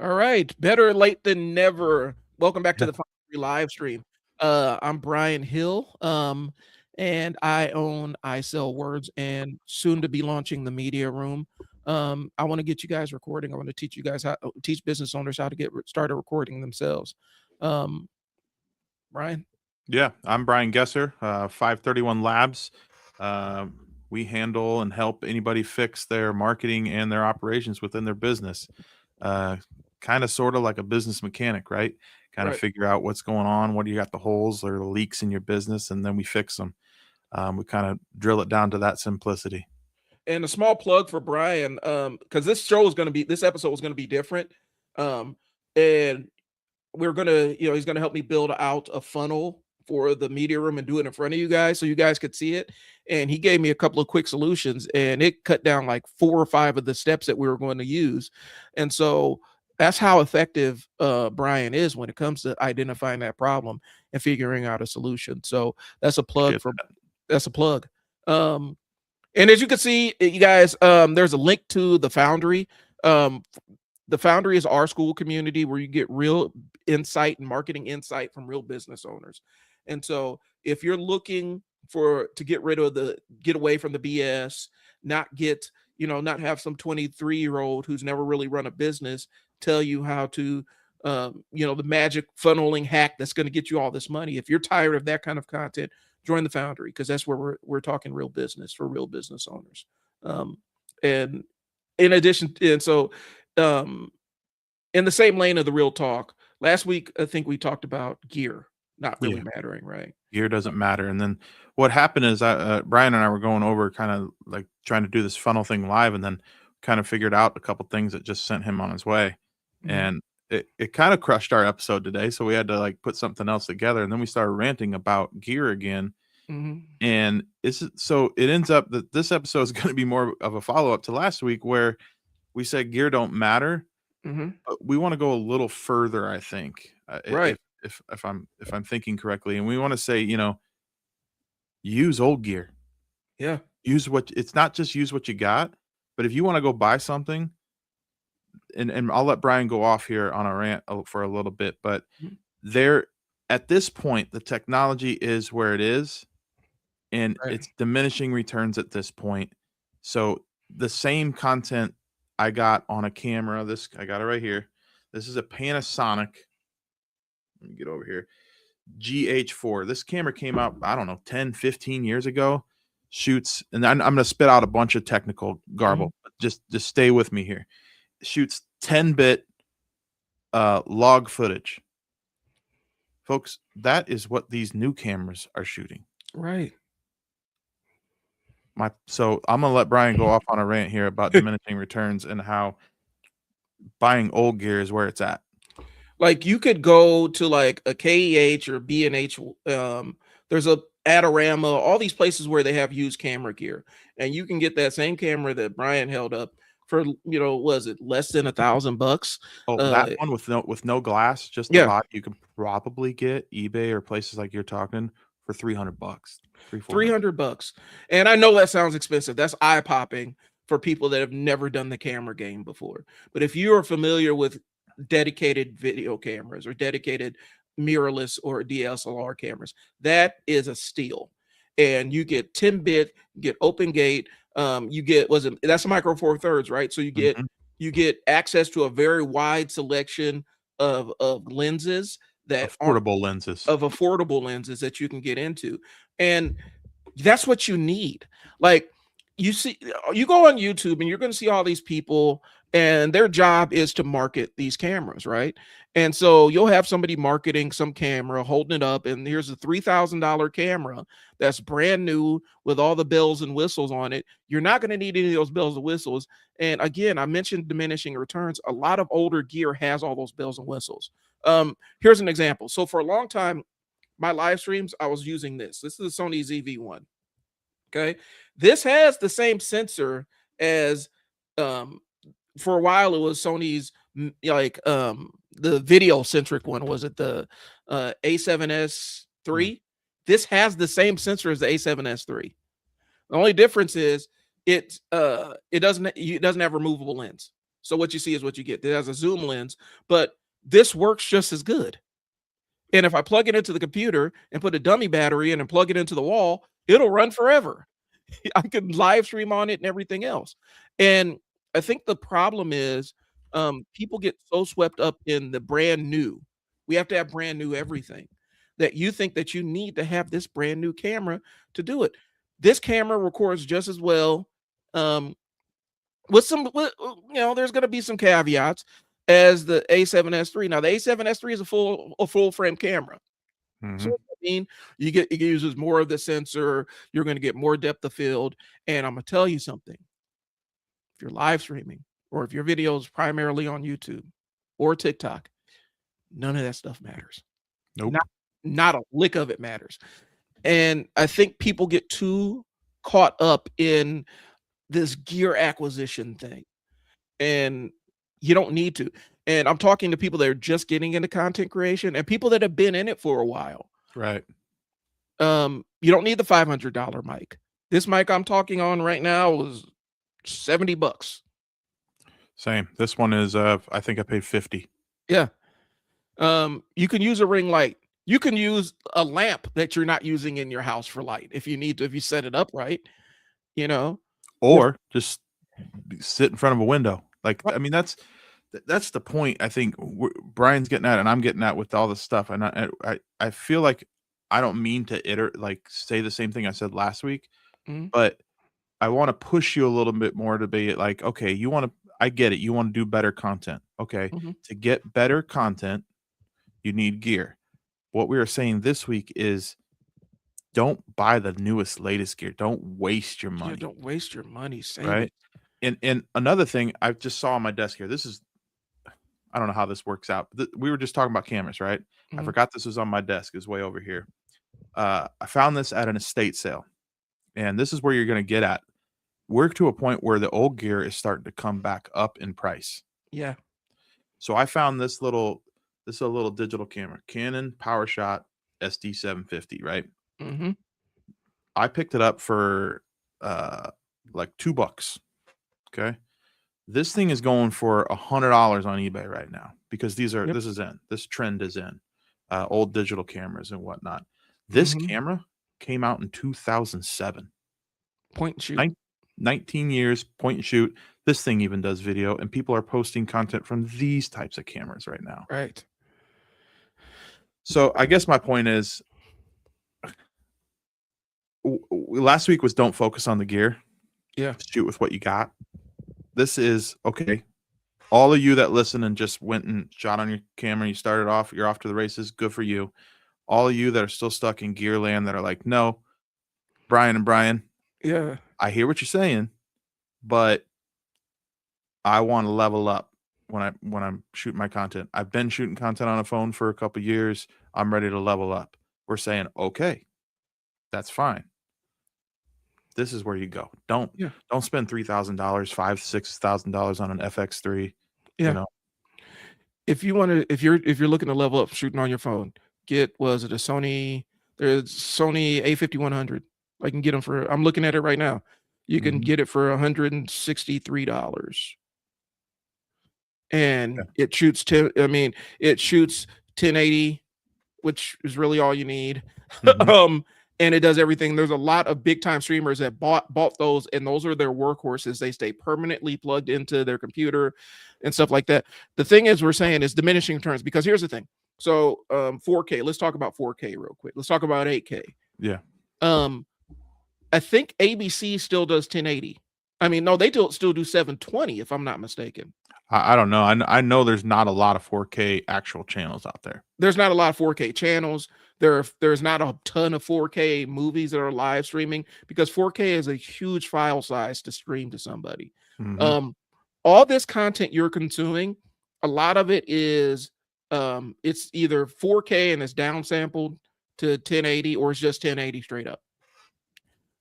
All right, better late than never. Welcome back to Yeah. the Foundry live stream. I'm Brian Hill, and I sell words, and soon to be launching the media room. I want to get you guys recording. I want to teach you guys how teach business owners how to get started recording themselves. Um, Brian. Yeah, I'm Brian Gesser, 531 Labs. Uh, we handle and help anybody fix their marketing and their operations within their business. Uh, kind of sort of like a business mechanic, right? Kind of Right. figure out what's going on, what do you got the holes or the leaks in your business, and then we fix them. We kind of drill it down to that simplicity. And a small plug for Brian, because this episode is gonna be different. Um, and we're gonna, he's gonna help me build out a funnel for the media room and do it in front of you guys so you guys could see it. And he gave me a couple of quick solutions, and it cut down like 4 or 5 of the steps that we were going to use. And so that's how effective Brian is when it comes to identifying that problem and figuring out a solution. So that's a plug Appreciate for that. that's a plug. Um, and as you can see, you guys, there's a link to the Foundry. Um, the Foundry is our school community where you get real insight and marketing insight from real business owners. And so if you're looking to get away from the BS, not have some 23-year-old who's never really run a business tell you how to the magic funneling hack that's going to get you all this money. If you're tired of that kind of content, join the Foundry, because that's where we're talking real business for real business owners. And in addition, and so um, in the same lane of the real talk, last week I think we talked about gear not really Yeah. mattering, right? Gear doesn't matter. And then what happened is Brian and I were going over kind of like trying to do this funnel thing live, and then kind of figured out a couple things that just sent him on his way. Mhm. And it kind of crushed our episode today. So we had to like put something else together. And then we started ranting about gear again. Mhm. And so it ends up that this episode is going to be more of a follow up to last week where we said gear don't matter. Mhm. But we want to go a little further, I think, Right. if I'm thinking correctly. And we want to say, use old gear. Yeah. Use what it's not just use what you got, but if you wanna go buy something, and I'll let Brian go off here on a rant for a little bit, but Mhm. there at this point, the technology is where it is, and Right. it's diminishing returns at this point. So, the same content I got on a camera, this I got it right here. This is a Panasonic, let me get over here, GH4. This camera came out, I don't know, 10, 15 years ago. Shoots, and I'm gonna spit out a bunch of technical Mhm. garble. Just stay with me here. Shoots 10-bit log footage. Folks, that is what these new cameras are shooting. Right. So I'm gonna let Brian go off on a rant here about diminishing returns and how buying old gear is where it's at. Like you could go to like a KEH or B&H. There's a Adorama, all these places where they have used camera gear, and you can get that same camera that Brian held up for, was it less than $1,000? Oh, Uh, that one with no glass, just the yeah, body, you can probably get eBay or places like you're talking for 300 bucks, 3, 400. $300. And I know that sounds expensive. That's eye popping for people that have never done the camera game before. But if you are familiar with dedicated video cameras or dedicated mirrorless or DSLR cameras, that is a steal. And you get 10-bit, you get open gate, you get that's a micro four thirds, right? So Mhm. you get access to a very wide selection of lenses that aren't Affordable lenses. of affordable lenses that you can get into. And that's what you need. Like you go on YouTube and you're going to see all these people, and their job is to market these cameras, right? And so you'll have somebody marketing some camera, holding it up, and here's a $3,000 camera that's brand new with all the bells and whistles on it. You're not going to need any of those bells and whistles. And again, I mentioned diminishing returns. A lot of older gear has all those bells and whistles. Here's an example. So for a long time, my live streams, I was using this. This is a Sony ZV-1. Okay. This has the same sensor as um for a while it was Sony's the video centric one. Was it the Mm. A7S3? This has the same sensor as the A7S3. The only difference is it doesn't have removable lens. So what you see is what you get. It has a zoom lens, but this works just as good. And if I plug it into the computer and put a dummy battery in and plug it into the wall, it'll run forever. I can live stream on it and everything else. And I think the problem is people get so swept up in the brand new. We have to have brand new everything that you think that you need to have this brand new camera to do it. This camera records just as well. Um, there's going to be some caveats as the A7S III. Now, the A7S III is a full frame camera. So Mhm. I mean, it uses more of the sensor. You're going to get more depth of field. And I'm going to tell you something. If you're live streaming or if your video is primarily on YouTube or TikTok, none of that stuff matters. Nope. Not a lick of it matters. And I think people get too caught up in this gear acquisition thing. And you don't need to. And I'm talking to people that are just getting into content creation and people that have been in it for a while. Right. You don't need the $500 mic. This mic I'm talking on right now is $70. Same. This one is I think I paid 50. Yeah. You can use a ring light. You can use a lamp that you're not using in your house for light if you need to, if you set it up right, you know. Or just sit in front of a window. Like, Right. I mean, that's the point. I think Brian's getting at, and I'm getting at with all this stuff. And I feel like I don't mean to say the same thing I said last week, Mhm. but I want to push you a little bit more to be like, okay, I get it. You want to do better content. Okay. Mhm. To get better content, you need gear. What we are saying this week is don't buy the newest, latest gear. Don't waste your Yeah, money. don't waste your money. Save Right. it. And another thing I just saw on my desk here. I don't know how this works out. We were just talking about cameras, right? I Mhm. forgot this was on my desk. It's way over here. I found this at an estate sale, and this is where you're going to get at. We're to a point where the old gear is starting to come back up in price. Yeah. So I found this is a little digital camera, Canon PowerShot SD750, right? Mhm. I picked it up for like $2. Okay. This thing is going for $100 on eBay right now because Yep. this trend is in old digital cameras and whatnot. This Mhm. camera came out in 2007. Point and shoot. 19 years, point and shoot. This thing even does video, and people are posting content from these types of cameras right now. Right. So I guess my point is, last week was don't focus on the gear. Yeah. Shoot with what you got. This is okay. All of you that listen and just went and shot on your camera, you started off, you're off to the races. Good for you. All of you that are still stuck in gear land that are like, no, Brian, Yeah. I hear what you're saying, but I want to level up when I'm shooting my content. I've been shooting content on a phone for a couple years. I'm ready to level up. We're saying, okay, that's fine. This is where you go. Don't spend $3,000, $5,000-$6,000 on an FX3. Yeah. You know, If you're looking to level up shooting on your phone, there's Sony A5100. I can get them for, I'm looking at it right now. You can get it for $163. And it shoots 1080, which is really all you need. And it does everything. There's a lot of big time streamers that bought those, and those are their workhorses. They stay permanently plugged into their computer and stuff like that. The thing is, we're saying is diminishing returns, because here's the thing. So 4K, let's talk about 4K real quick. Let's talk about 8K. Yeah. I think ABC still does 1080. I mean, no, they still do 720, if I'm not mistaken. I don't know. I know there's not a lot of 4K actual channels out there. There's not a lot of 4K channels. There's not a ton of 4K movies that are live streaming, because 4K is a huge file size to stream to somebody. All this content you're consuming, a lot of it is it's either 4K and it's downsampled to 1080, or it's just 1080 straight up.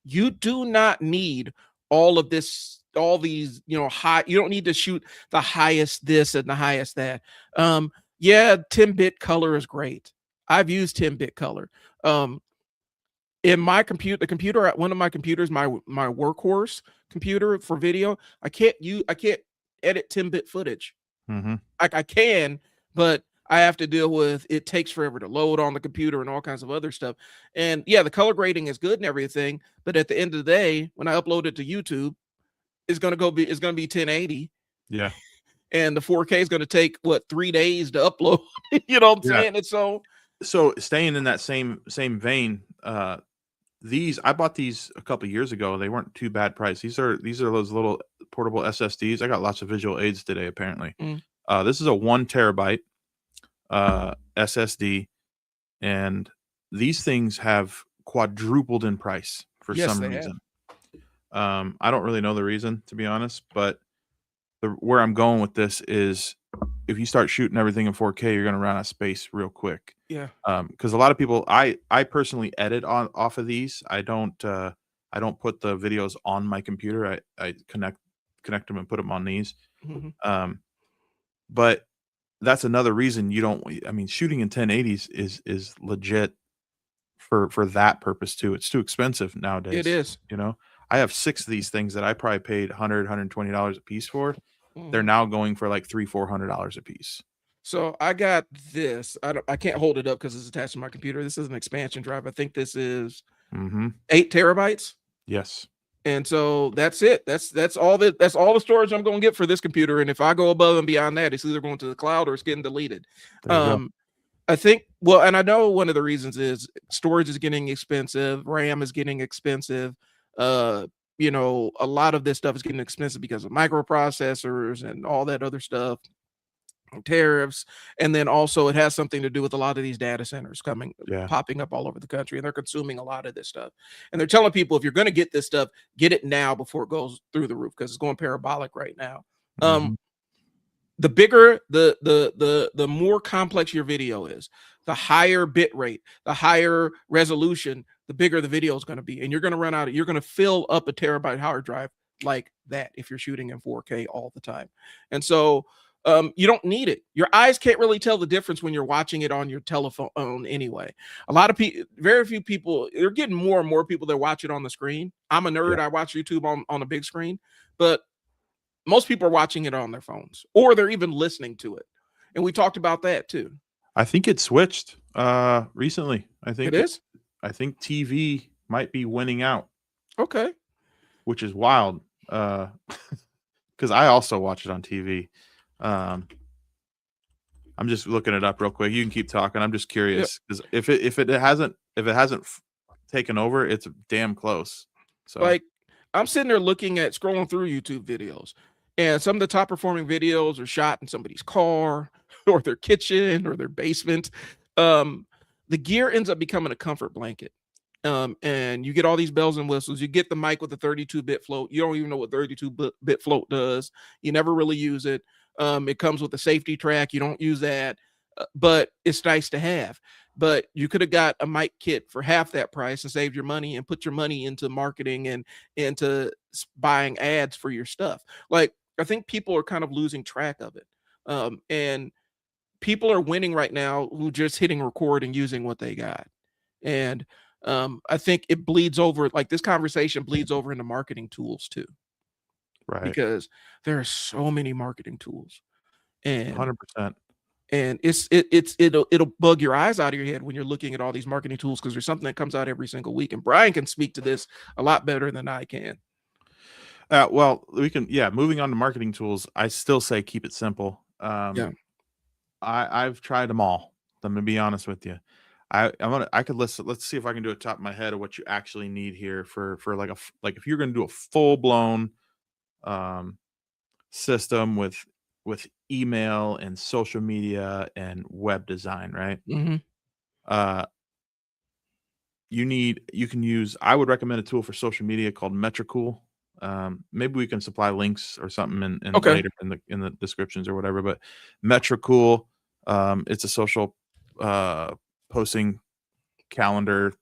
You do not need all of this, all these, high. You don't need to shoot the highest this and the highest that. Yeah, 10-bit color is great. I've used 10-bit color. In my one of my computers, my workhorse computer for video, I can't edit 10-bit footage. Mm-hmm. Like I can, but I have to deal with it takes forever to load on the computer and all kinds of other stuff. And yeah, the color grading is good and everything, but at the end of the day, when I upload it to YouTube, it's gonna be 1080, Yeah. and the 4K is gonna take what 3 days to upload. You know what I'm Yeah. saying? And so staying in that same vein, these I bought these a couple years ago. They weren't too bad price. These are those little portable SSDs. I got lots of visual aids today apparently. Mm. This is a 1 terabyte SSD, and these things have quadrupled in price for yes, some they have. reason. I don't really know the reason, to be honest, but where I'm going with this is if you start shooting everything in 4K, you're going to run out of space real quick. Yeah. Because a lot of people, I personally edit off of these. I don't put the videos on my computer. I connect them and put them on these. Mhm. But that's another reason you don't. I mean, shooting in 1080s is legit for that purpose too. It's too expensive nowadays. It is. You know, I have 6 of these things that I probably paid $120 a piece for. They're Mhm. now going for like $300-400 a piece. So I got this. I can't hold it up because it's attached to my computer. This is an expansion drive. I think this is Mm-hmm. 8 terabytes. Yes. And so that's it. That's all the storage I'm going to get for this computer. And if I go above and beyond that, it's either going to the cloud or it's getting deleted. There you go. I think, well, and I know one of the reasons is storage is getting expensive, RAM is getting expensive. You know, a lot of this stuff is getting expensive because of microprocessors and all that other stuff, tariffs, and then also it has something to do with a lot of these data centers Yeah. popping up all over the country, and they're consuming a lot of this stuff. And they're telling people if you're going to get this stuff, get it now before it goes through the roof because it's going parabolic right now. Mhm. The bigger the more complex your video is, the higher bit rate, the higher resolution, the bigger the video is going to be, and you're going to fill up a terabyte hard drive like that if you're shooting in 4K all the time. And so you don't need it. Your eyes can't really tell the difference when you're watching it on your telephone anyway. A lot of people, very few people, they're getting more and more people that watch it on the screen. I'm a nerd. Yeah. I watch YouTube on a big screen, but most people are watching it on their phones or they're even listening to it. And we talked about that too. I think it switched recently. It is? I think TV might be winning out, Okay. which is wild. Because I also watch it on TV. I'm just looking it up real quick. You can keep talking. I'm just curious because if it hasn't taken over, it's damn close. So Like I'm sitting there looking at scrolling through YouTube videos, and some of the top performing videos are shot in somebody's car or their kitchen or their basement. The gear ends up becoming a comfort blanket. And you get all these bells and whistles. You get the mic with the 32-bit float. You don't even know what 32-bit float does. You never really use it. It comes with a safety track. You don't use that, but it's nice to have. But you could have got a mic kit for half that price and saved your money and put your money into marketing and into buying ads for your stuff. Like I think people are kind of losing track of it. And people are winning right now who just hitting record and using what they got. And I think it bleeds over, like this conversation bleeds over into marketing tools too, right, because there are so many marketing tools, and 100%. it'll bug your eyes out of your head when you're looking at all these marketing tools because there's something that comes out every single week. And Brian can speak to this a lot better than I can. Well, we can. Yeah, moving on to marketing tools. I still say keep it simple. Yeah. I've tried them all. I'm gonna be honest with you. I could let's see if I can do it top of my head of what you actually need here for like like if you're gonna do a full blown system with email and social media and web design, right? Mm-hmm. You can use, I would recommend a tool for social media called Metricool. Maybe we can supply links or something in Okay. later in the descriptions or whatever, but Metricool, it's a social posting calendar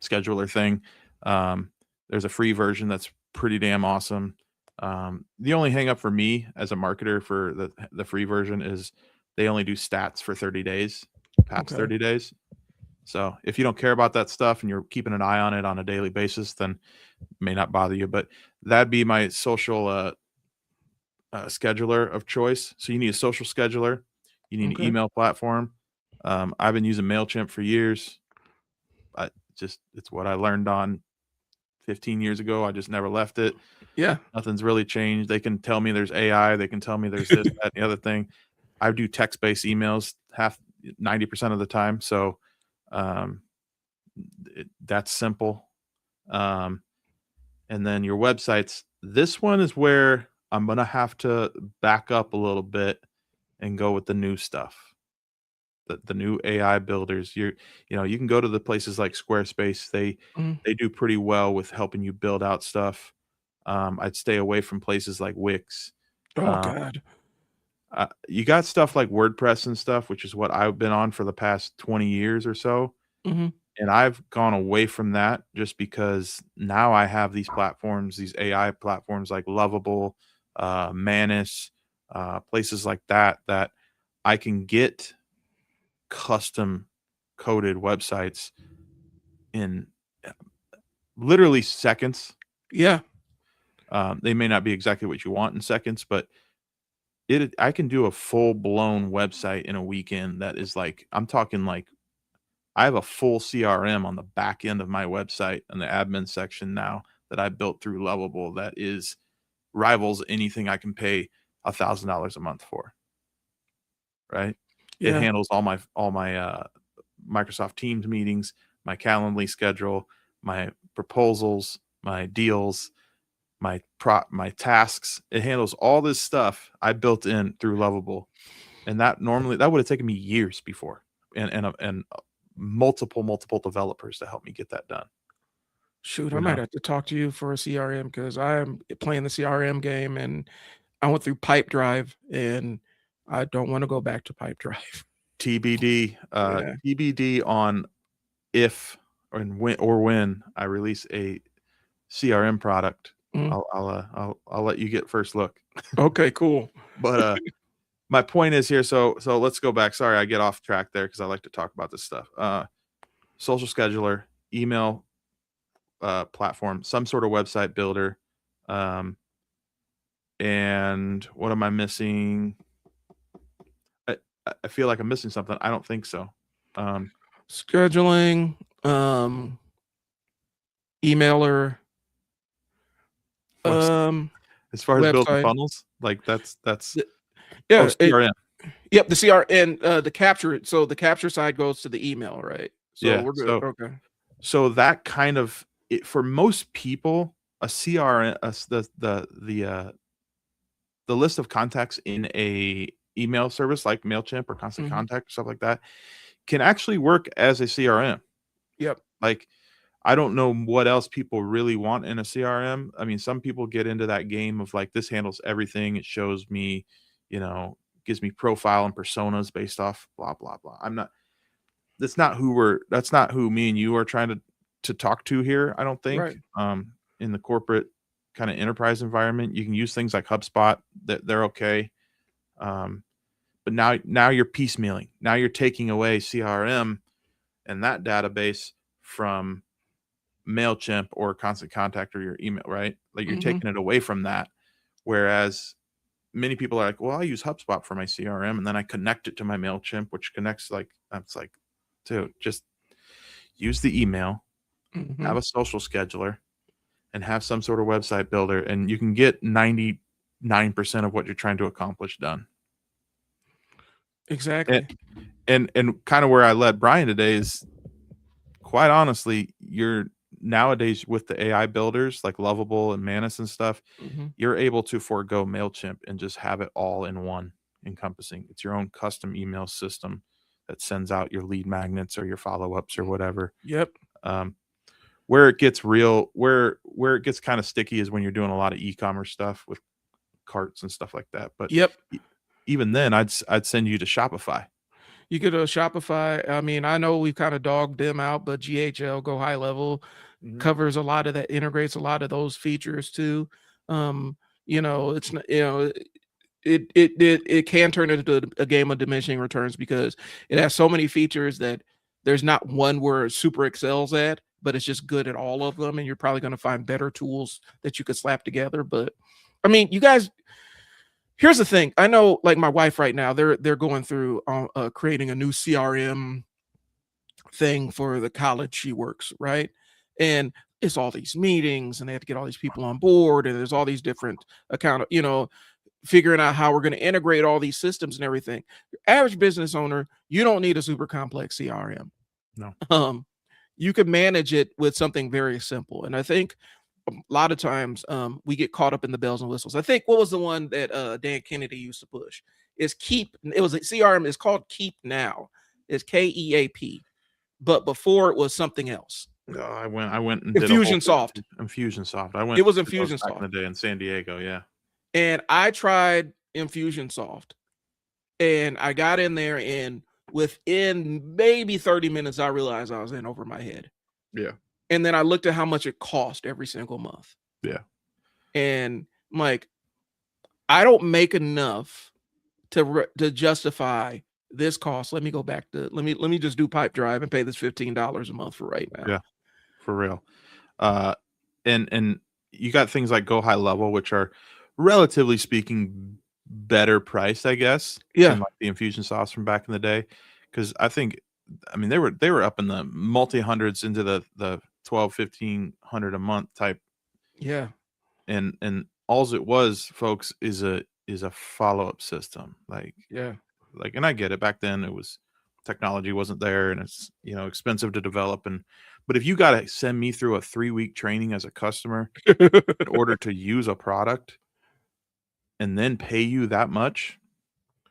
scheduler thing. There's a free version that's pretty damn awesome. The only hang up for me as a marketer for the free version is they only do stats for 30 days, past Okay. 30 days. So if you don't care about that stuff and you're keeping an eye on it on a daily basis, then it may not bother you. But that'd be my social scheduler of choice. So you need a social scheduler, you need an Okay. email platform. I've been using MailChimp for years. It's what I learned on 15 years ago. I just never left it. Yeah. Nothing's really changed. They can tell me there's AI. They can tell me there's this, that, and the other thing. I do text-based emails 90% of the time. So um, that's simple. And then your websites. This one is where I'm going to have to back up a little bit and go with the new stuff. The new AI builders. You can go to the places like Squarespace. Mhm. They do pretty well with helping you build out stuff. I'd stay away from places like Wix. Oh Um, God. you got stuff like WordPress and stuff, which is what I've been on for the past 20 years or so. Hmm. And I've gone away from that just because now I have these platforms, these AI platforms like Lovable, Manus, places like that, that I can get custom coded websites in literally seconds. Yeah. They may not be exactly what you want in seconds, but I can do a full blown website in a weekend that is like, I'm talking like I have a full CRM on the back end of my website in the admin section now that I built through Lovable that is rivals anything I can pay $1,000 a month for. Right? It Yeah. handles all my Microsoft Teams meetings, my Calendly schedule, my proposals, my deals, my tasks. It handles all this stuff I built in through Lovable, and that would have taken me years before, and multiple developers to help me get that done. Shoot, I You might know, have to talk to you for a CRM because I am playing the CRM game and I went through Pipedrive and I don't want to go back to Pipedrive. TBD, Yeah. TBD on if and when I release a CRM product. Mhm. I'll let you get first look. Okay, cool. But my point is here. So let's go back. Sorry, I get off track there because I like to talk about this stuff. Social scheduler, email platform, some sort of website builder. And what am I missing? I, I feel like I'm missing something. I don't think so. Scheduling, emailer, Website. um, As far as building website. funnels, like that's The- Yeah, CRM. yep, the CR and the capture. So the capture side goes to the email, right? So Yeah. we're good. Okay. So that kind of for most people, a CRM, the list of contacts in a email service like MailChimp or Constant Mhm. Contact or stuff like that can actually work as a CRM. Yep. Like, I don't know what else people really want in a CRM. I mean, some people get into that game of like, this handles everything. It shows me, gives me profile and personas based off blah, blah, blah. That's not who me and you are trying to talk to here. I don't think, Right. in the corporate kind of enterprise environment, you can use things like HubSpot that they're okay. But now you're piecemealing. Now you're taking away CRM and that database from MailChimp or Constant Contact or your email, right? Like you're Mhm. taking it away from that. Whereas many people are like, well, I use HubSpot for my CRM and then I connect it to my MailChimp, which connects it's like, dude, just use the email, have Mhm. a social scheduler, and have some sort of website builder, and you can get 99% of what you're trying to accomplish done. And Exactly. and kind of where I led Brian today is, quite honestly, you're nowadays with the AI builders like Lovable and Manus and stuff, Mhm. you're able to forego MailChimp and just have it all in one encompassing. It's your own custom email system that sends out your lead magnets or your follow-ups or whatever. Yep. Where it gets real, where it gets kind of sticky is when you're doing a lot of e-commerce stuff with carts and stuff like that. But Yep. even then, I'd send you to Shopify. You could Shopify. I mean, I know we've kind of dogged them out, but GHL Go High Level Mhm. covers a lot of that, integrates a lot of those features too. Um, it's not, it can turn into a game of diminishing returns because it has so many features that there's not one where it super excels at, but it's just good at all of them, and you're probably going to find better tools that you could slap together. But I mean, you guys, Here's the thing. I know, like my wife right now, they're going through creating a new CRM thing for the college she works, right? And it's all these meetings, and they have to get all these people on board, and there's all these different figuring out how we're going to integrate all these systems and everything. Your average business owner, you don't need a super complex CRM. No. You could manage it with something very simple. And I think a lot of times we get caught up in the bells and whistles. I think what was the one that Dan Kennedy used to push is Keep. It was a CRM. It's called Keep Now. It's KEAP. But before it was something else. I went and Infusionsoft. Infusionsoft. I went. It was Infusionsoft back in the day in San Diego. Yeah. And I tried Infusionsoft, and I got in there, and within maybe 30 minutes, I realized I was in over my head. Yeah. And then I looked at how much it cost every single month. Yeah. And I'm like, I don't make enough to justify this cost. Let me go back to let me just do Pipedrive and pay this $15 a month for right now. Yeah, for real. And you got things like Go High Level, which are relatively speaking better priced, I guess. Yeah. Than like the Infusionsoft from back in the day. Because I mean, they were up in the multi hundreds into the 1,200-1,500 a month type. Yeah. And all it was, folks, is a follow-up system. And I get it. Back then it was technology wasn't there, and it's expensive to develop. But if you got to send me through a 3-week training as a customer in order to use a product and then pay you that much,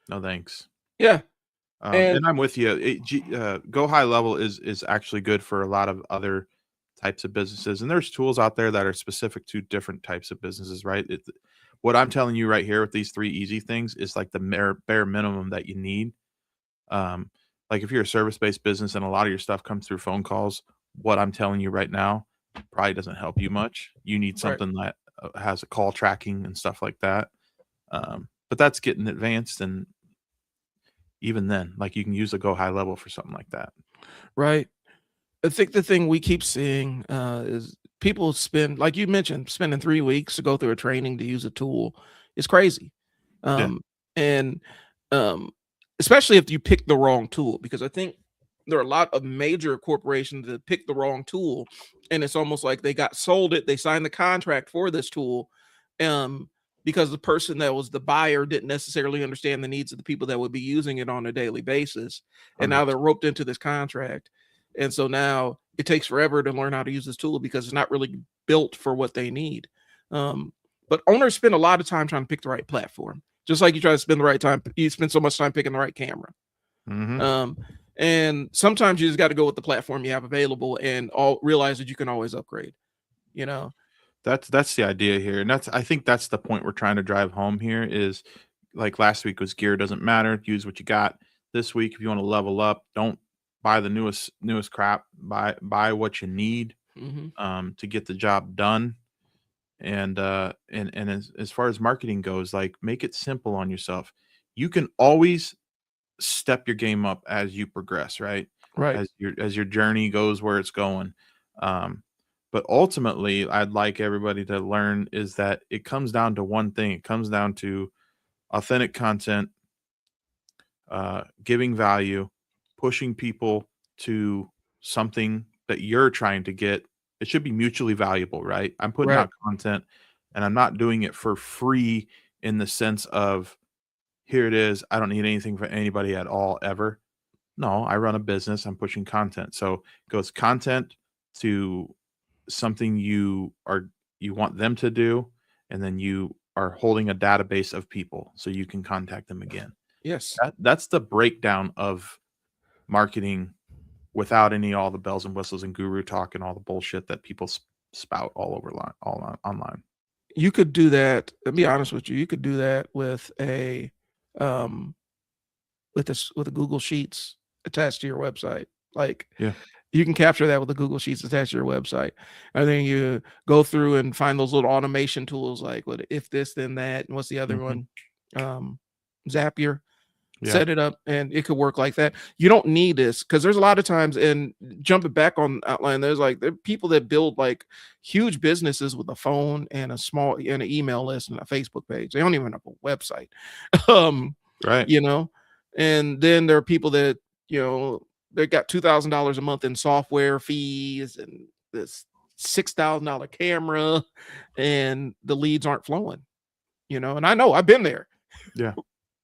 no thanks. Yeah. And I'm with you. Go High Level is actually good for a lot of other types of businesses, and there's tools out there that are specific to different types of businesses, right? What I'm telling you right here with these 3 easy things is like the bare minimum that you need. Like if you're a service-based business and a lot of your stuff comes through phone calls, what I'm telling you right now probably doesn't help you much. You need something that has a call tracking and stuff like that. But that's getting advanced, and even then, like you can use a Go High Level for something like that. Right. I think the thing we keep seeing is people spend, like you mentioned, spending 3 weeks to go through a training to use a tool. It's crazy. And especially if you pick the wrong tool, because I think there are a lot of major corporations that pick the wrong tool, and it's almost like they got sold it. They signed the contract for this tool because the person that was the buyer didn't necessarily understand the needs of the people that would be using it on a daily basis. And now they're roped into this contract. And so now it takes forever to learn how to use this tool because it's not really built for what they need. But owners spend a lot of time trying to pick the right platform. Just like you try to spend the right time, you spend so much time picking the right camera. And sometimes you just got to go with the platform you have available and realize that you can always upgrade. That's the idea here. And I think that's the point we're trying to drive home here is like last week was gear doesn't matter. Use what you got. This week, if you want to level up, don't buy the newest crap. Buy what you need to get the job done. And as far as marketing goes, like make it simple on yourself. You can always step your game up as you progress, right? Right. As your journey goes where it's going. But ultimately, I'd like everybody to learn is that it comes down to one thing. It comes down to authentic content, giving value, pushing people to something that you're trying to get. It should be mutually valuable, right? I'm putting out content and I'm not doing it for free in the sense of here it is. I don't need anything from anybody at all ever. No, I run a business. I'm pushing content. So it goes content to something you want them to do, and then you are holding a database of people so you can contact them again. Yes. That's the breakdown of marketing without all the bells and whistles and guru talk and all the bullshit that people spout all online. You could do that. I'll be honest with you. You could do that with a Google Sheets attached to your website. You can capture that with the Google Sheets attached to your website. And then you go through and find those little automation tools like if this, then that. And what's the other one? Zapier. Yeah. Set it up and it could work like that. You don't need this because there's a lot of times, and jumping back on outline, there are people that build like huge businesses with a phone and an email list and a Facebook page. They don't even have a website. um, Right. you know, and then there are people that, they got $2,000 a month in software fees and this $6,000 camera, and the leads aren't flowing, and I know I've been there. Yeah.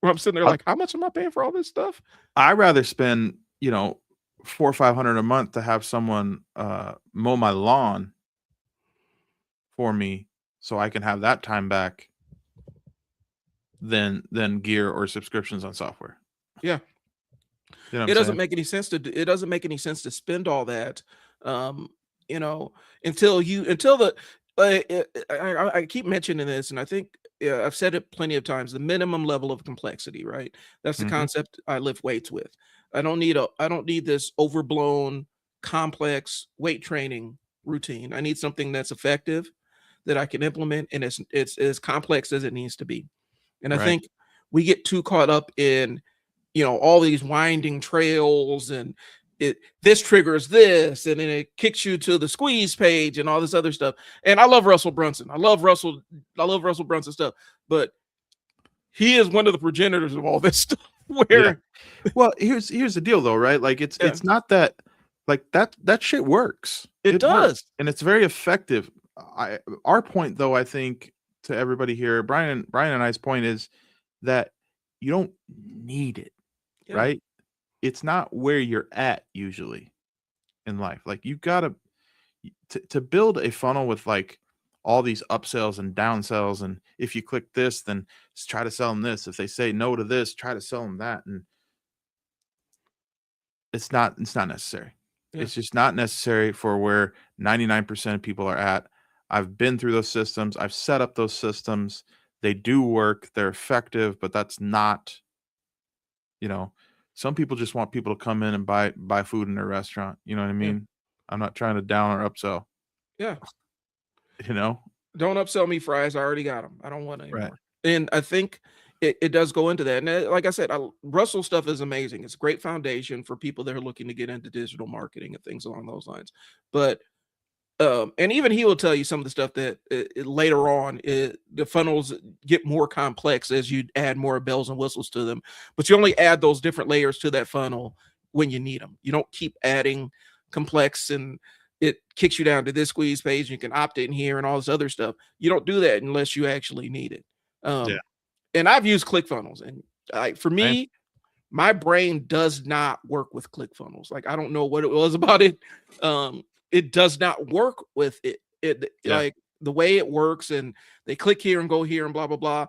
Where I'm sitting there I- like, how much am I paying for all this stuff? I'd rather spend, $400 or $500 a month to have someone mow my lawn for me so I can have that time back than gear or subscriptions on software. Yeah. You know what It I'm doesn't saying? make any sense it doesn't make any sense to spend all that, um, until the I keep mentioning this, and I think, yeah, I've said it plenty of times, the minimum level of complexity, right? That's the Mhm. concept I lift weights with. I don't need this overblown, complex weight training routine. I need something that's effective, that I can implement, and it's as complex as it needs to be. And I Right. think we get too caught up in, all these winding trails, and this triggers this, and then it kicks you to the squeeze page and all this other stuff. And I love Russell Brunson. I love Russell Brunson stuff, but he is one of the progenitors of all this stuff. Yeah. Where Well, here's the deal though, right? Like Yeah. it's not that like that shit works. It works, does. and it's very effective. Our point though, I think to everybody here, Brian and I's point is that you don't need it, Yeah. right? It's not where you're at usually in life. Like you gotta to build a funnel with like all these upsells and downsells, and if you click this, then try to sell them this. If they say no to this, try to sell them that, and it's not necessary. Yeah. It's just not necessary for where 99% of people are at. I've been through those systems. I've set up those systems. They do work. They're effective, but that's not, some people just want people to come in and buy food in their restaurant. You know what I Yeah. mean? I'm not trying to down or upsell, Yeah. you know? Don't upsell me fries. I already got them. I don't want any Right. more. And I think it does go into that. And like I said, Russell stuff is amazing. It's a great foundation for people that are looking to get into digital marketing and things along those lines. But and even he will tell you some of the stuff that later on the funnels get more complex as you add more bells and whistles to them. But you only add those different layers to that funnel when you need them. You don't keep adding complex, and it kicks you down to this squeeze page, and you can opt in here and all this other stuff. You don't do that unless you actually need it. Yeah. And I've used ClickFunnels, and for Same. me, my brain does not work with ClickFunnels. Like I don't know what it was about it. It does not work with it. Yeah. Like the way it works, and they click here and go here and blah blah blah.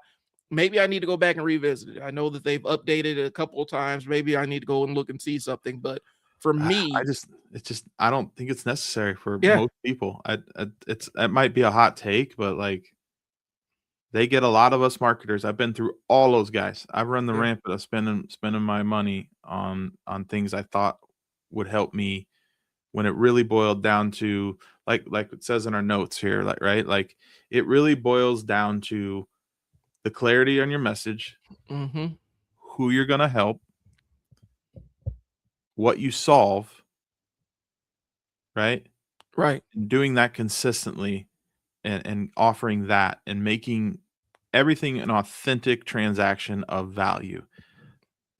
Maybe I need to go back and revisit it. I know that they've updated it a couple of times. Maybe I need to go and look and see something. But for me, I don't think it's necessary for Yeah. most people. It might be a hot take, but like they get a lot of us marketers. I've been through all those guys. I've run the Yeah. rampant of spending my money on things I thought would help me, when it really boiled down to like it says in our notes here, like right, like it really boils down to the clarity on your message, Mhm. who you're gonna help, what you solve, right? Right. And doing that consistently, and offering that and making everything an authentic transaction of value.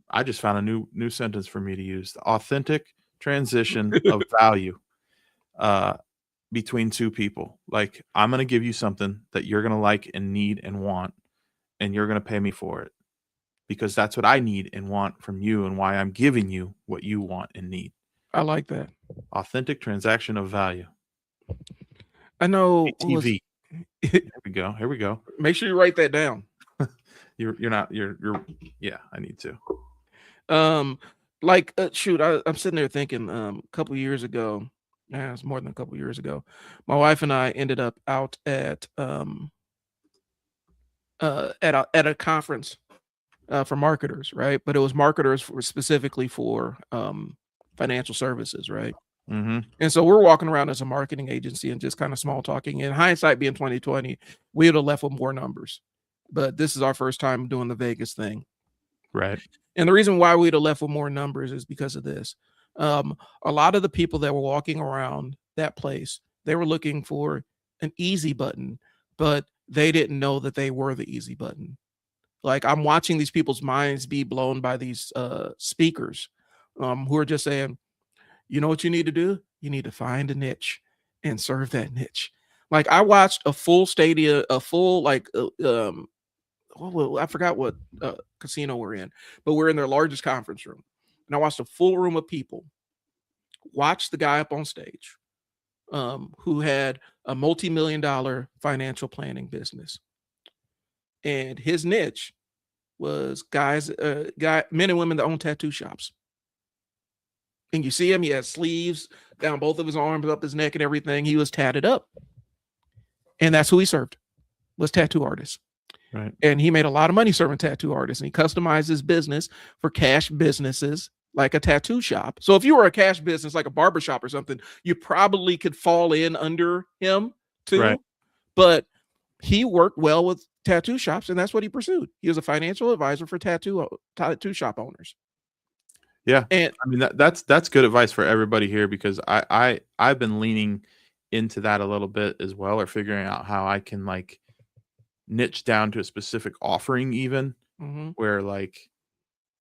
I just found a new sentence for me to use. The authentic transition of value between two people. Like I'm going to give you something that you're going to like and need and want, and you're going to pay me for it because that's what I need and want from you, and why I'm giving you what you want and need. I like that. Authentic transaction of value. I know. ATV. Here we go. Make sure you write that down. You're yeah, I need to. Shoot, I'm sitting there thinking, a couple years ago, it's more than a couple years ago, my wife and I ended up out at a conference for marketers, right? But it was marketers specifically for financial services, right? Mm-hmm. And so we're walking around as a marketing agency and just kind of small talking. In hindsight, being 2020, we would have left with more numbers. But this is our first time doing the Vegas thing. Right. And the reason why we'd have left with more numbers is because of this. A lot of the people that were walking around that place, they were looking for an easy button, but they didn't know that they were the easy button. Like, I'm watching these people's minds be blown by these speakers who are just saying, you know what you need to do? You need to find a niche and serve that niche. Like, I watched a full stadium, a full I forgot what casino we're in, but we're in their largest conference room. And I watched a full room of people watch the guy up on stage who had a multi-million-dollar financial planning business. And his niche was men and women that own tattoo shops. And you see him, he has sleeves down both of his arms, up his neck and everything. He was tatted up. And that's who he served, was tattoo artists. Right. And he made a lot of money serving tattoo artists. And he customized his business for cash businesses like a tattoo shop. So if you were a cash business like a barbershop or something, you probably could fall in under him too. Right. But he worked well with tattoo shops, and that's what he pursued. He was a financial advisor for tattoo shop owners. Yeah. And I mean, that's good advice for everybody here, because I've been leaning into that a little bit as well, or figuring out how I can like niche down to a specific offering, even where like,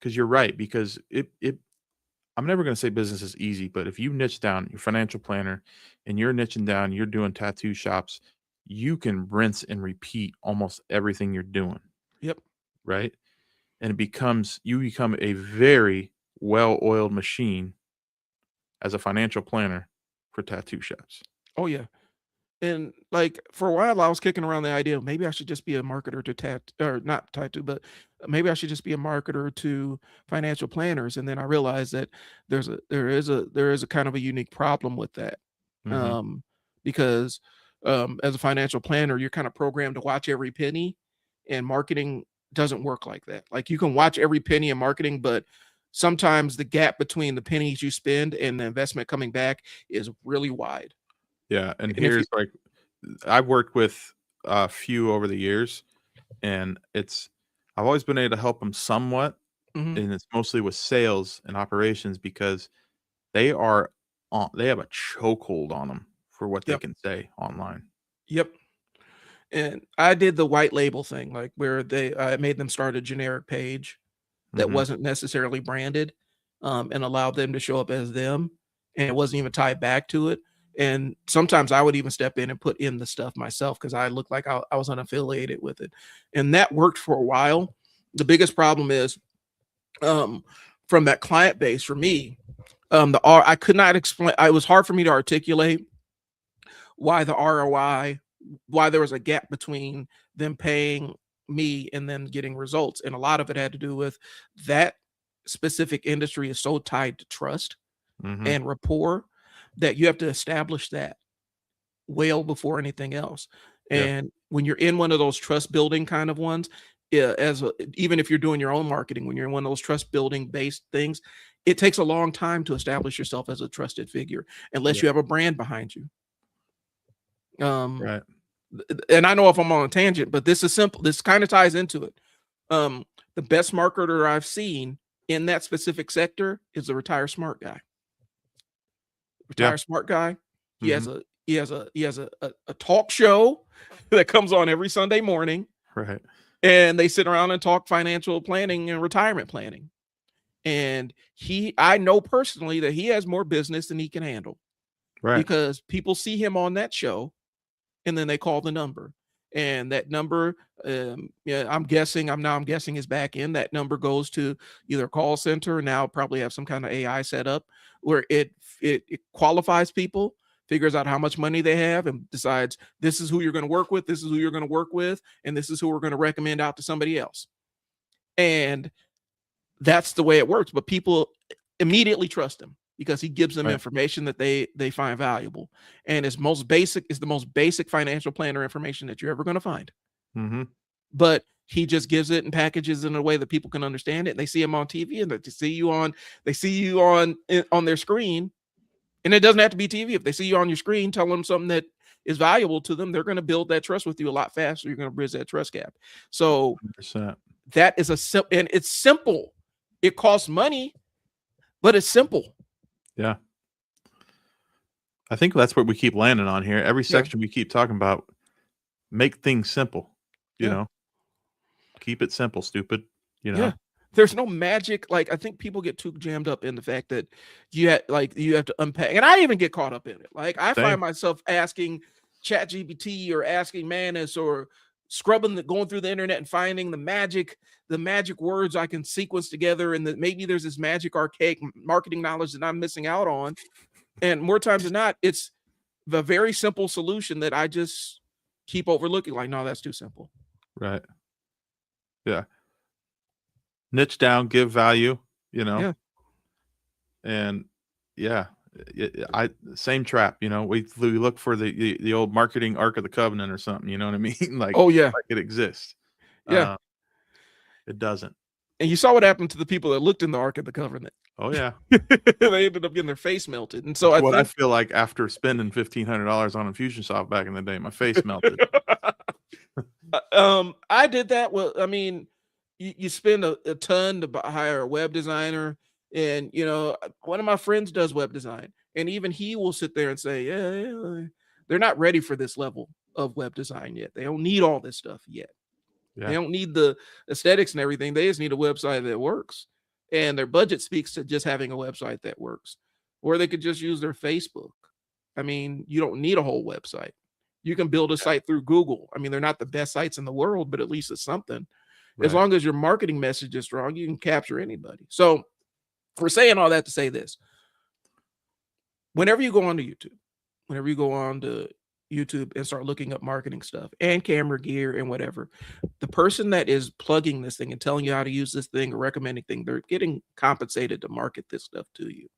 because you're right, because I'm never going to say business is easy, but if you niche down, your financial planner, and you're niching down, you're doing tattoo shops, you can rinse and repeat almost everything you're doing. Yep. Right. And you become a very well-oiled machine as a financial planner for tattoo shops. Oh yeah. And like, for a while I was kicking around the idea of maybe I should just be a marketer to or not tattoo, but maybe I should just be a marketer to financial planners. And then I realized that there is a kind of a unique problem with that. Because as a financial planner, you're kind of programmed to watch every penny, and marketing doesn't work like that. Like, you can watch every penny in marketing, but sometimes the gap between the pennies you spend and the investment coming back is really wide. Yeah. And And if here's like, I've worked with a few over the years, and I've always been able to help them somewhat. And it's mostly with sales and operations, because they have a chokehold on them for what they Yep. can say online. Yep. And I did the white label thing, like where I made them start a generic page that wasn't necessarily branded, and allowed them to show up as them, and it wasn't even tied back to it. And sometimes I would even step in and put in the stuff myself, because I looked like I was unaffiliated with it. And that worked for a while. The biggest problem is from that client base for me, I could not explain. It was hard for me to articulate why the ROI, why there was a gap between them paying me and then getting results. And a lot of it had to do with that specific industry is so tied to trust and rapport that you have to establish that well before anything else. And when you're in one of those trust building kind of ones, even if you're doing your own marketing, when you're in one of those trust building based things, it takes a long time to establish yourself as a trusted figure unless you have a brand behind you. Right. And I know if I'm on a tangent, but this is simple. This kind of ties into it. The best marketer I've seen in that specific sector is the Retire Smart guy. Smart guy. He has a talk show that comes on every Sunday morning. Right. And they sit around and talk financial planning and retirement planning. And I know personally that he has more business than he can handle. Right. Because people see him on that show, and then they call the number. And that number, I'm guessing his back end. That number goes to either a call center, now probably have some kind of AI set up where it qualifies people, figures out how much money they have, and decides this is who you're going to work with, this is who you're going to work with, and this is who we're going to recommend out to somebody else. And that's the way it works. But people immediately trust him because he gives them information that they find valuable. And it's the most basic financial planner information that you're ever going to find. But he just gives it and packages it in a way that people can understand it. And they see him on TV, and they see you on their screen. And it doesn't have to be TV. If they see you on your screen, tell them something that is valuable to them, they're going to build that trust with you a lot faster. You're going to bridge that trust gap. So 100%. that is and it's simple. It costs money, but it's simple. Yeah. I think that's what we keep landing on here. Every Yeah. section we keep talking about, make things simple, you Yeah. know, keep it simple, stupid, you Yeah. know? There's no magic. Like, I think people get too jammed up in the fact that you have to unpack, and I even get caught up in it. Like, I Same. find myself asking ChatGPT or asking Manus or going through the internet and finding the magic words I can sequence together, and that maybe there's this magic archaic marketing knowledge that I'm missing out on. And more times than not, it's the very simple solution that I just keep overlooking. Like, no, that's too simple. Right. Yeah. Niche down, give value, you know? Yeah. And yeah, I same trap, you know. We look for the old marketing Ark of the Covenant or something, you know what I mean? Oh yeah. Like it exists. Yeah. It doesn't. And you saw what happened to the people that looked in the Ark of the Covenant. Oh yeah. They ended up getting their face melted. And so That's I what I think feel like after spending $1,500 on Infusionsoft back in the day. My face melted. I did that. Well, I mean, you spend a ton to hire a web designer, and one of my friends does web design, and even he will sit there and say, yeah, they're not ready for this level of web design yet. They don't need all this stuff yet. They Yeah. don't need the aesthetics and everything. They just need a website that works. And their budget speaks to just having a website that works. Or they could just use their Facebook. I mean, you don't need a whole website. You can build a site through Google. I mean, they're not the best sites in the world, but at least it's something. As Right. long as your marketing message is strong, you can capture anybody. So we're saying all that to say this. Whenever you go onto YouTube and start looking up marketing stuff and camera gear and whatever, the person that is plugging this thing and telling you how to use this thing or recommending thing, they're getting compensated to market this stuff to you.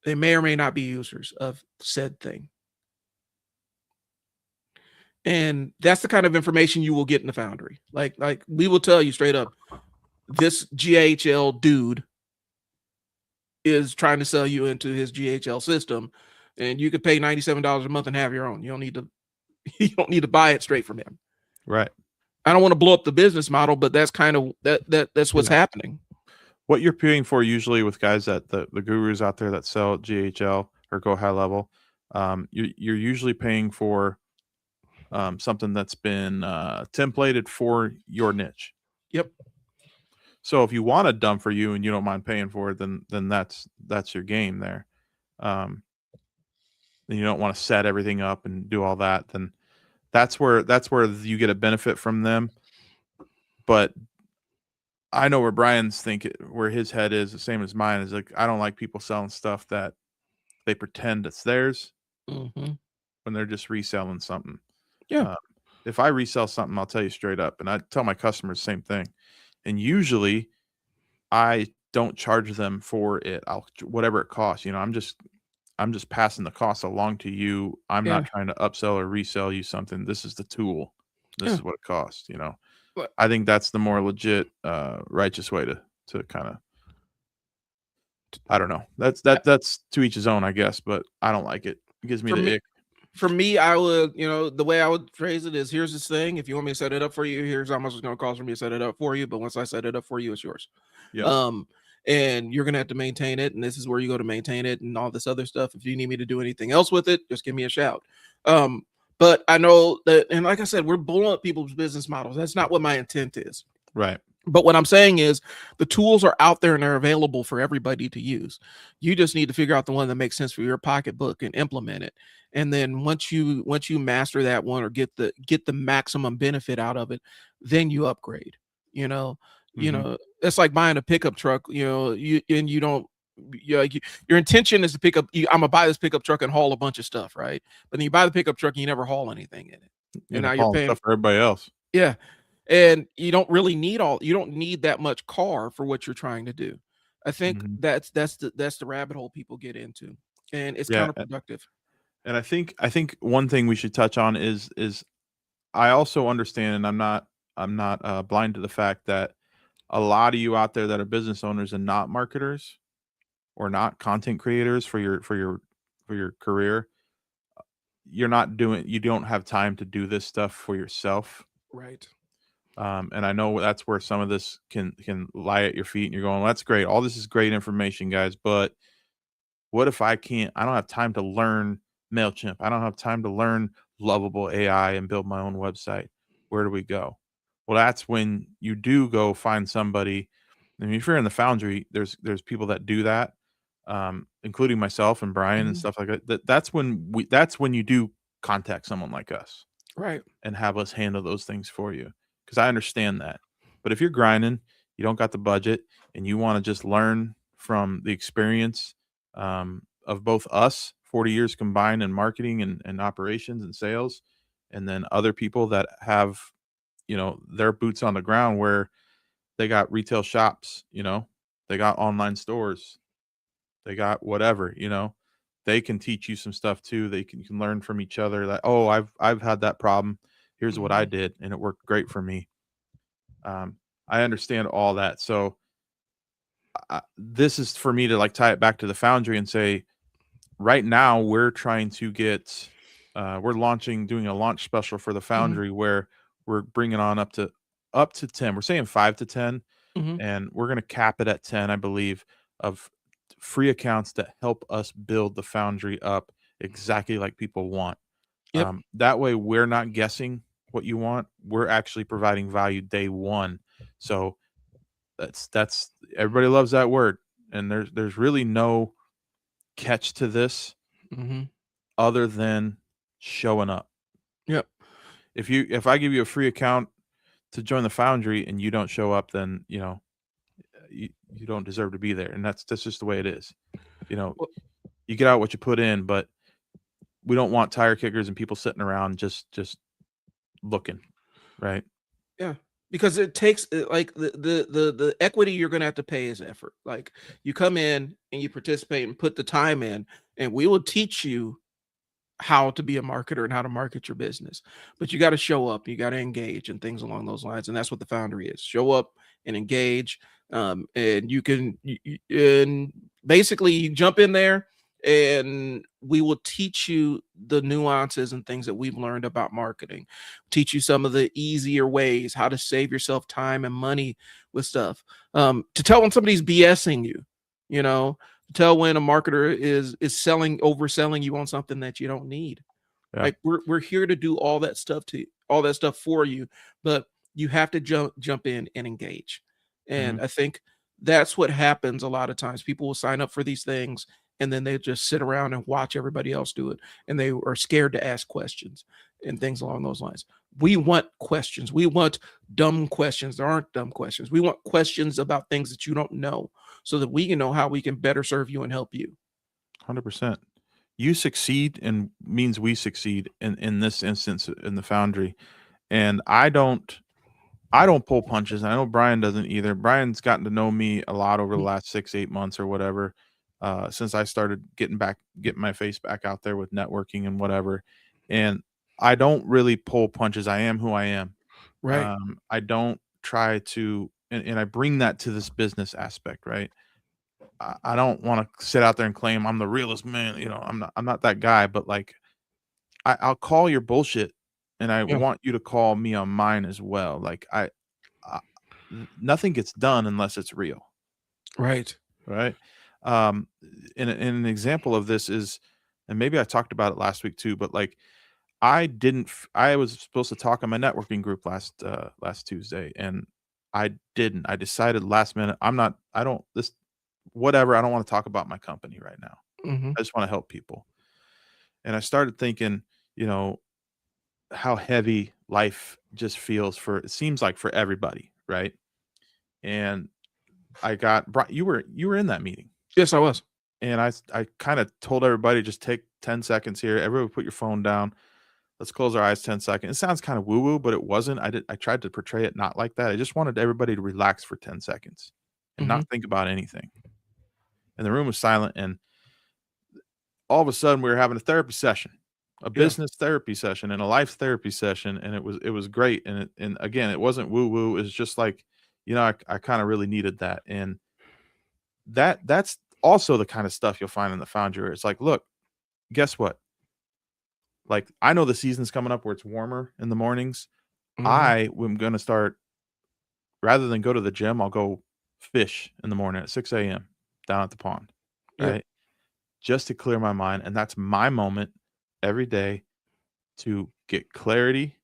They may or may not be users of said thing. And that's the kind of information you will get in the Foundry. Like we will tell you straight up, this GHL dude is trying to sell you into his GHL system, and you could pay $97 a month and have your own. You don't need to buy it straight from him. Right. I don't want to blow up the business model, but that's kind of that's what's happening. What you're paying for usually with guys that the gurus out there that sell GHL or go high level, you're usually paying for something that's been templated for your niche. Yep. So if you want it done for you and you don't mind paying for it, then that's your game there. And you don't want to set everything up and do all that, then that's where you get a benefit from them. But I know where Brian's where his head is the same as mine is like, I don't like people selling stuff that they pretend it's theirs when they're just reselling something. Yeah. If I resell something, I'll tell you straight up, and I tell my customers the same thing. And usually I don't charge them for it. Whatever it costs, I'm just passing the cost along to you. I'm not trying to upsell or resell you something. This is the tool. This is what it costs, But I think that's the more legit, righteous way to kind of, I don't know. That's to each his own, I guess, but I don't like it. It gives me the ick. For me, I would, the way I would phrase it is, here's this thing. If you want me to set it up for you, here's how much it's going to cost for me to set it up for you. But once I set it up for you, it's yours. Yeah. And you're going to have to maintain it. And this is where you go to maintain it and all this other stuff. If you need me to do anything else with it, just give me a shout. But I know that, and like I said, we're blowing up people's business models. That's not what my intent is. Right. But what I'm saying is the tools are out there and they're available for everybody to use. You just need to figure out the one that makes sense for your pocketbook and implement it. And then once you master that one or get the maximum benefit out of it, then you upgrade. It's like buying a pickup truck, your intention is to pick up, I'm gonna buy this pickup truck and haul a bunch of stuff, right? But then you buy the pickup truck and you never haul anything in it. And now you're paying stuff for everybody else. Yeah. And you don't really need you don't need that much car for what you're trying to do. I think that's the rabbit hole people get into, and it's counterproductive. And I think one thing we should touch on is I also understand, and I'm not blind to the fact that a lot of you out there that are business owners and not marketers or not content creators for your career, you don't have time to do this stuff for yourself. Right. And I know that's where some of this can lie at your feet, and you're going, well, "That's great. All this is great information, guys, but what if I don't have time to learn MailChimp. I don't have time to learn Lovable AI and build my own website. Where do we go?" Well, that's when you do go find somebody. I mean, if you're in the Foundry, there's people that do that, including myself and Brian and Mhm. stuff like that. That's when you do contact someone like us Right. and have us handle those things for you, because I understand that. But if you're grinding, you don't got the budget, and you want to just learn from the experience of both us, 40 years combined in marketing and operations and sales, and then other people that have, their boots on the ground where they got retail shops, they got online stores, they got whatever, they can teach you some stuff too. You can learn from each other that, oh, I've had that problem. Here's what I Mhm. did and it worked great for me. Um, I understand all that. So this is for me to like tie it back to the Foundry and say, right now we're trying to get, we're doing a launch special for the Mhm. Foundry where we're bringing on up to 10. We're saying 5 to 10, Mhm. and we're going to cap it at 10, I believe, of free accounts that help us build the Foundry up exactly like people want. Yep. That way, we're not guessing what you want. We're actually providing value day one. So that's everybody loves that word, and there's really no catch to this Mhm. other than showing up. Yep. If I give you a free account to join the Foundry and you don't show up, then you don't deserve to be there, and that's just the way it is. You know, Well, you get out what you put in, but we don't want tire kickers and people sitting around just looking, right? yeah, because it takes like the equity you're gonna have to pay is effort. Like you come in and you participate and put the time in, and we will teach you how to be a marketer and how to market your business. But you got to show up, you got to engage and things along those lines. And that's what the Foundry is. Show up and engage. And you can and basically you jump in there and we will teach you the nuances and things that we've learned about marketing. Teach you some of the easier ways how to save yourself time and money with stuff. To tell when somebody's BSing you, you know, tell when a marketer is overselling you on something that you don't need. Yeah. Like we're here to do all that stuff for you, but you have to jump in and engage. Mhm. And I think that's what happens a lot of times. People will sign up for these things and then they just sit around and watch everybody else do it, and they are scared to ask questions and things along those lines. We want questions. We want dumb questions. There aren't dumb questions. We want questions about things that you don't know so that we can know how we can better serve you and help you. 100%. You succeed and means we succeed in this instance in the Foundry. And I don't pull punches. I know Brian doesn't either. Brian's gotten to know me a lot over the Mhm. last 6, 8 months or whatever, since I started getting my face back out there with networking and whatever. And I don't really pull punches. I am who I am. Right. I don't try to, and I bring that to this business aspect, right? I don't want to sit out there and claim I'm the realest man. I'm not that guy, but like I'll call your bullshit, and I Yeah. want you to call me on mine as well. Like uh, nothing gets done unless it's real, Right. right? Um, and an example of this is, and maybe I talked about it last week too, but like I was supposed to talk on my networking group last Tuesday, and I didn't. I decided last minute, I don't this whatever, I don't want to talk about my company right now. Mhm. I just want to help people. And I started thinking, you know, how heavy life just feels it seems like for everybody, right? And you were in that meeting, Yes, I was. and I kind of told everybody, just take 10 seconds here. Everybody put your phone down. Let's close our eyes 10 seconds. It sounds kind of woo woo, but it wasn't. I tried to portray it not like that. I just wanted everybody to relax for 10 seconds and Mhm. not think about anything. And the room was silent, and all of a sudden we were having a therapy session, a Yeah. business therapy session and a life therapy session, and it was great. And again, it wasn't woo woo. It's just like, I kind of really needed that. And that's also the kind of stuff you'll find in the Foundry where it's like, look, guess what? Like, I know the season's coming up where it's warmer in the mornings. Mhm. I am going to start rather than go to the gym, I'll go fish in the morning at 6 a.m. down at the pond, Yep. right? Just to clear my mind. And that's my moment every day to get clarity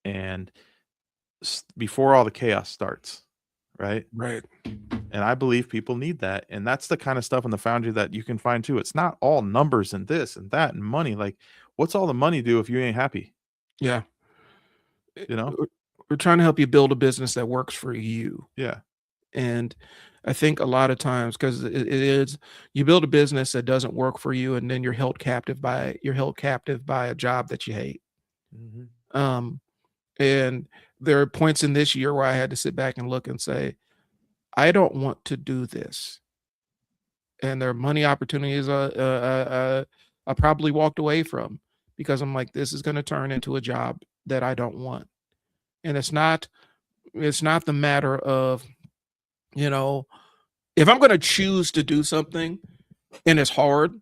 and before all the chaos starts, right? Right. And I believe people need that. And that's the kind of stuff in the Foundry that you can find too. It's not all numbers and this and that and money. Like, what's all the money do if you ain't happy? Yeah. You know? We're trying to help you build a business that works for you. Yeah. And I think a lot of times, because it is, you build a business that doesn't work for you, and then you're held captive by a job that you hate. Mm-hmm. And there are points in this year where I had to sit back and look and say, I don't want to do this. And there are money opportunities I probably walked away from because I'm like, this is going to turn into a job that I don't want. And it's not the matter of, you know, if I'm going to choose to do something and it's hard,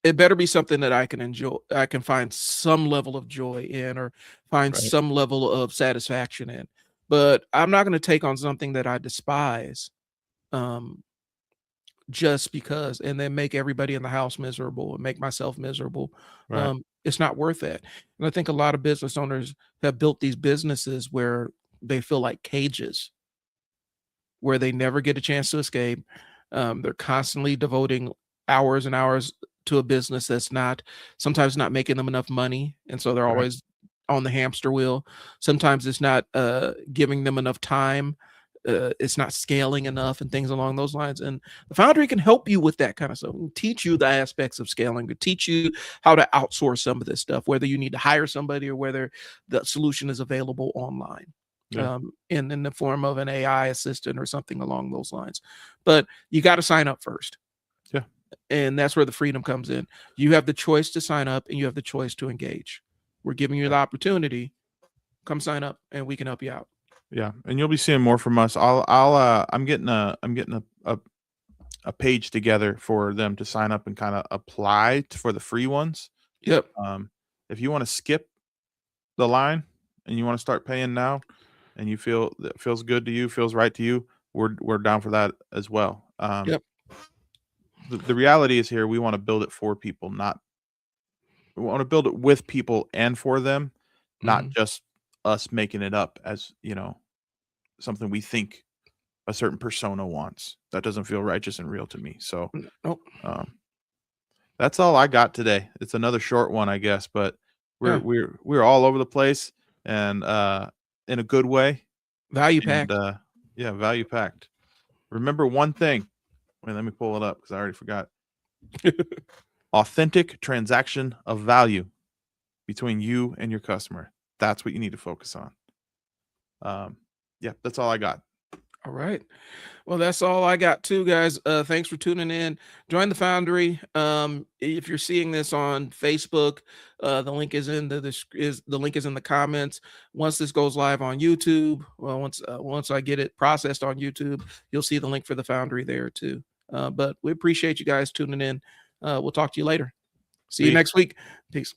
it better be something that I can enjoy. I can find some level of joy in, or find Right. some level of satisfaction in. But I'm not going to take on something that I despise, just because, and then make everybody in the house miserable and make myself miserable. Right. It's not worth it. And I think a lot of business owners have built these businesses where they feel like cages, where they never get a chance to escape. They're constantly devoting hours and hours to a business that's sometimes not making them enough money. And so they're Right. always on the hamster wheel. Sometimes it's not giving them enough time. It's not scaling enough and things along those lines. And the Foundry can help you with that kind of stuff, teach you the aspects of scaling, to teach you how to outsource some of this stuff, whether you need to hire somebody or whether the solution is available online. Yeah. In the form of an AI assistant or something along those lines. But you got to sign up first. Yeah. And that's where the freedom comes in. You have the choice to sign up and you have the choice to engage. We're giving you the opportunity. Come sign up and we can help you out. Yeah. And you'll be seeing more from us. I'm getting a page together for them to sign up and kind of apply for the free ones. Yep. If you want to skip the line and you want to start paying now, and you feel that feels good to you, feels right to you, we're down for that as well. Yep. The reality is here, we want to build it for people, we want to build it with people and for them, not just us making it up as, something we think a certain persona wants. That doesn't feel righteous and real to me. So Nope. That's all I got today. It's another short one, I guess, but Yeah. we're all over the place, and in a good way. Value packed. Yeah, value packed. Remember one thing. Wait, let me pull it up because I already forgot. Authentic transaction of value between you and your customer. That's what you need to focus on. Yeah, that's all I got. All right. Well, that's all I got too, guys. Thanks for tuning in. Join the Foundry. If you're seeing this on Facebook, the link is in the comments. Once this goes live on YouTube, well, once I get it processed on YouTube, you'll see the link for the Foundry there too. But we appreciate you guys tuning in. We'll talk to you later. See you Peace. next week. Peace.